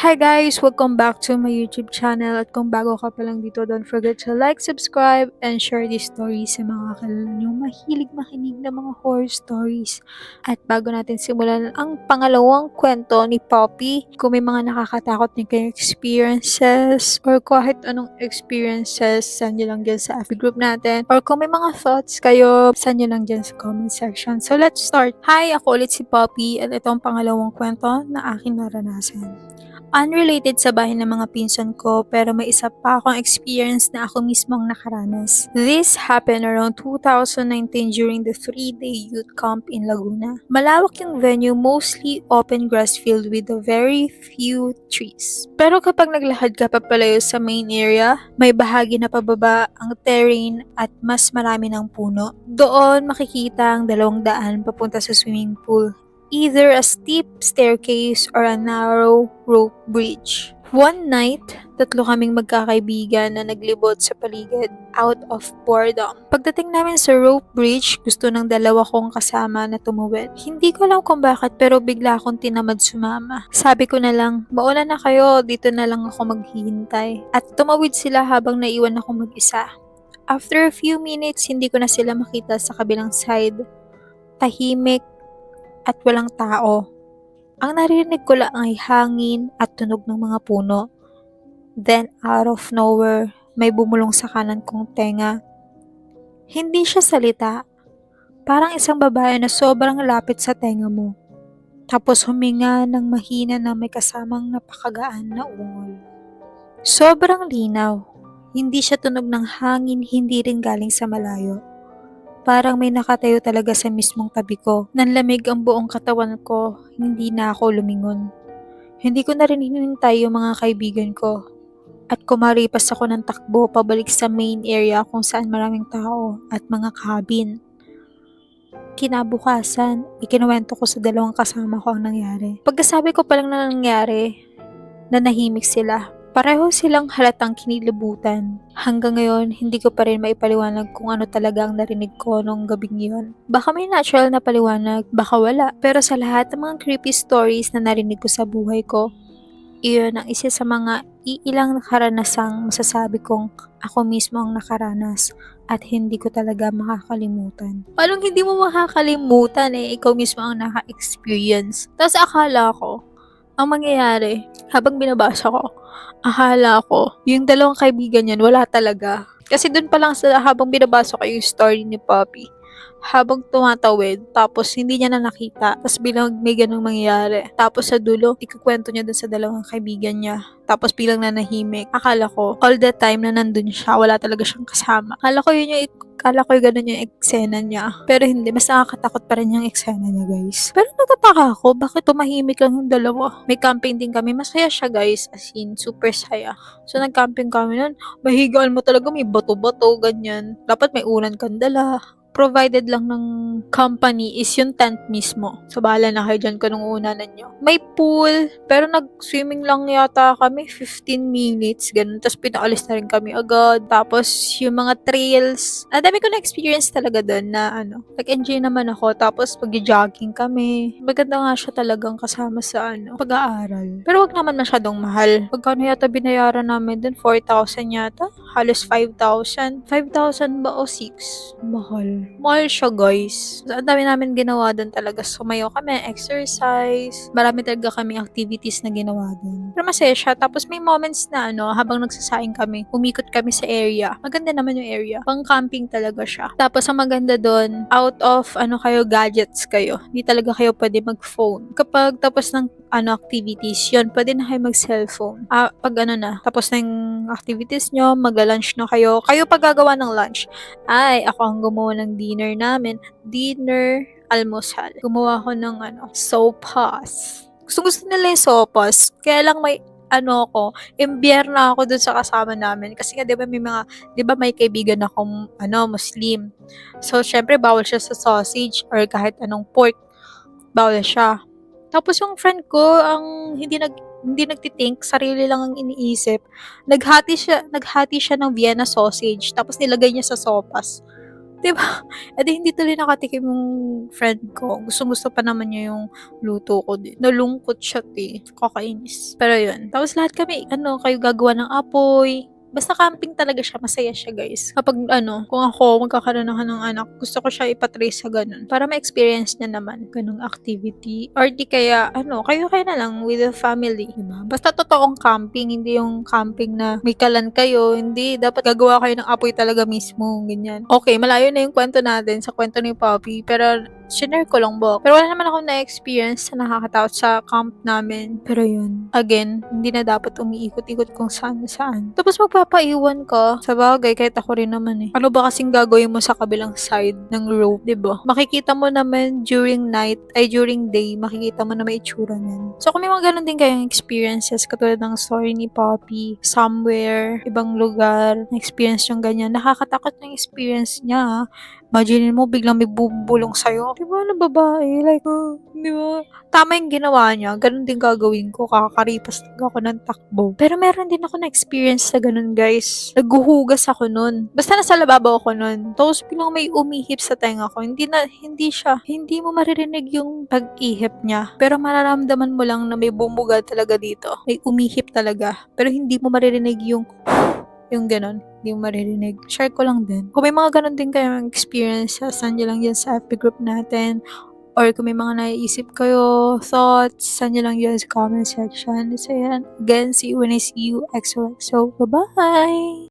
Hi guys! Welcome back to my YouTube channel at kung bago ka pa lang dito, don't forget to like, subscribe, and share this story sa mga kakilala nyo mahilig makinig ng mga horror stories. At bago natin simulan ang pangalawang kwento ni Poppy, kung may mga nakakatakot na kayong experiences or kahit anong experiences, send nyo lang dyan sa FB group natin. Or kung may mga thoughts kayo, send nyo lang dyan sa comment section. So let's start! Hi! Ako ulit si Poppy at ito ang pangalawang kwento na aking naranasan. Unrelated sa bahay ng mga pinsan ko pero may isa pa akong experience na ako mismong nakaranas. This happened around 2019 during the 3-day youth camp in Laguna. Malawak yung venue, mostly open grass field with a very few trees. Pero kapag naglakad ka papalayo sa main area, may bahagi na pababa ang terrain at mas marami ng puno. Doon makikita ang 200 papunta sa swimming pool. Either a steep staircase or a narrow rope bridge. One night, 3 kaming magkakaibigan na naglibot sa paligid out of boredom. Pagdating namin sa rope bridge, gusto ng 2 kong kasama na tumuwid. Hindi ko alam kung bakit pero bigla akong tinamad sumama. Sabi ko na lang, mauna na kayo, dito na lang ako maghihintay. At tumawid sila habang naiwan ako mag-isa. After a few minutes, hindi ko na sila makita sa kabilang side. Tahimik at walang tao. Ang narinig ko lang ay hangin at tunog ng mga puno. Then, out of nowhere, may bumulong sa kanan kong tenga. Hindi siya salita. Parang isang babae na sobrang lapit sa tenga mo. Tapos huminga ng mahina na may kasamang napakagaan na ungol. Sobrang linaw. Hindi siya tunog ng hangin, hindi rin galing sa malayo. Parang may nakatayo talaga sa mismong tabi ko. Nanlamig ang buong katawan ko, hindi na ako lumingon. Hindi ko na rin hinintay yung mga kaibigan ko. At kumaripas ako ng takbo pabalik sa main area kung saan maraming tao at mga cabin. Kinabukasan, ikinuwento ko sa 2 kasama ko ang nangyari. Pagkasabi ko palang na nangyari, nanahimik sila. Pareho silang halatang kinilabutan. Hanggang ngayon, hindi ko pa rin maipaliwanag kung ano talaga ang narinig ko nung gabing yun. Baka may natural na paliwanag, baka wala. Pero sa lahat ng mga creepy stories na narinig ko sa buhay ko, iyon ang isa sa mga iilang karanasang masasabi kong ako mismo ang nakaranas at hindi ko talaga makakalimutan. Paano hindi mo makakalimutan ikaw mismo ang naka-experience? Tapos akala ko, ang mangyayari, habang binabasa ko, akala ko, yung 2 kaibigan yan, wala talaga. Kasi dun pa lang sa habang binabasa ko yung story ni Poppy, habang tumatawid, tapos hindi niya na nakita, tapos bilang may ganung mangyayari. Tapos sa dulo, ikukwento niya dun sa 2 kaibigan niya. Tapos bilang nanahimik, akala ko, all the time na nandun siya, wala talaga siyang kasama. Akala ko yung ganun yung eksena niya. Pero hindi, mas nakakatakot pa rin yung eksena niya, guys. Pero nagtataka ako, bakit tumahimik lang yung 2? May camping din kami, masaya siya, guys. As in, super saya. So, nag-camping kami nun, mahigaan mo talaga, may bato-bato, ganyan. Dapat may unan kang dala. Provided lang ng company is yung tent mismo. So, bahala na kayo dyan kung anong unanan nyo. May pool, pero nag-swimming lang yata kami, 15 minutes, ganun. Tapos, pinaalis na rin kami agad. Tapos, yung mga trails, ang dami ko na-experience talaga doon na, nag-enjoy naman ako. Tapos, pag-jogging kami. Maganda nga siya talagang kasama sa, pag-aaral. Pero, wag naman masyadong mahal. Pagkano yata binayaran namin doon? 4,000 yata? Halos 5,000. 5,000 ba o 6? Mahal. Mahal siya, guys. So, ang dami namin ginawa doon talaga. Sumayo kami, exercise. Marami talaga kami activities na ginawa doon. Pero masaya siya. Tapos may moments na habang nagsasaing kami, umikot kami sa area. Maganda naman yung area. Pang camping talaga siya. Tapos ang maganda doon, out of kayo, gadgets kayo. Hindi talaga kayo pwede mag-phone. Kapag tapos ng activities, yun, pwede na kayo mag-cellphone. Pag tapos na yung activities nyo, magla-lunch na kayo. Kayo pag gagawa ng lunch. Ay, ako ang gumawa ng dinner namin. Dinner, almusal. Gumawa ko ng sopas. Gusto nila yung sopas. Kaya lang may ako, imbiyer na ako dun sa kasama namin. Kasi nga, di ba may kaibigan akong, Muslim. So, syempre, bawal siya sa sausage or kahit anong pork. Bawal siya. Tapos yung friend ko, ang hindi nagtitink, sarili lang ang iniisip. Naghati siya ng Vienna sausage, tapos nilagay niya sa sopas. 'Di ba? Eh, di hindi tuloy nakatikim yung friend ko. Gustong-gusto pa naman niya yung luto ko din. Nalungkot siya, kakainis. Pero yun, tapos lahat kami ano, kayo gagawa ng apoy. Basta camping talaga siya, masaya siya guys. Kapag ano, kung ako magkakaroon ako ng anak, gusto ko siya ipa-try sa ganun. Para ma-experience niya naman ganung activity. Or di kaya, ano, kayo-kayo na lang with the family. Diba? Basta totoong camping, hindi yung camping na may kalan kayo. Hindi, dapat gagawa kayo ng apoy talaga mismo. Ganyan. Okay, malayo na yung kwento natin sa kwento ni Poppy. Pero shinare ko lang ba. Pero wala naman akong na-experience na nakakatakot sa camp namin. Pero yun, again, hindi na dapat umiikot-ikot kung saan-saan. Tapos magpapaiwan ka. Sa bagay, kahit ako rin naman eh. Ano ba kasing gagawin mo sa kabilang side ng rope, 'di ba? Makikita mo naman during night, ay during day, makikita mo na may itsura niyan. So kung may mga ganun din kayong experiences, katulad ng story ni Poppy, somewhere, ibang lugar, na-experience yung ganyan, nakakatakot ng experience niya. Imagine mo, biglang may bubulong sa'yo. Di ba, na babae? Like, di ba? Tama yung ginawa niya. Ganun din gagawin ko. Kakakaripas lang ako ng takbo. Pero meron din ako na-experience sa ganun, guys. Naghuhugas ako nun. Basta nasa lababo ako nun. Tapos biglang may umihip sa tenga ko. Hindi mo maririnig yung pag-ihip niya. Pero mararamdaman mo lang na may bumuga talaga dito. May umihip talaga. Pero hindi mo maririnig yung ganon, hindi mo maririnig. Share ko lang din. Kung may mga ganon din kayong experiences, send nyo lang yan sa FB group natin. Or kung may mga naiisip kayo, thoughts, send nyo lang yan sa comment section. So yan, again, see you when I see you. XOXO. Bye-bye!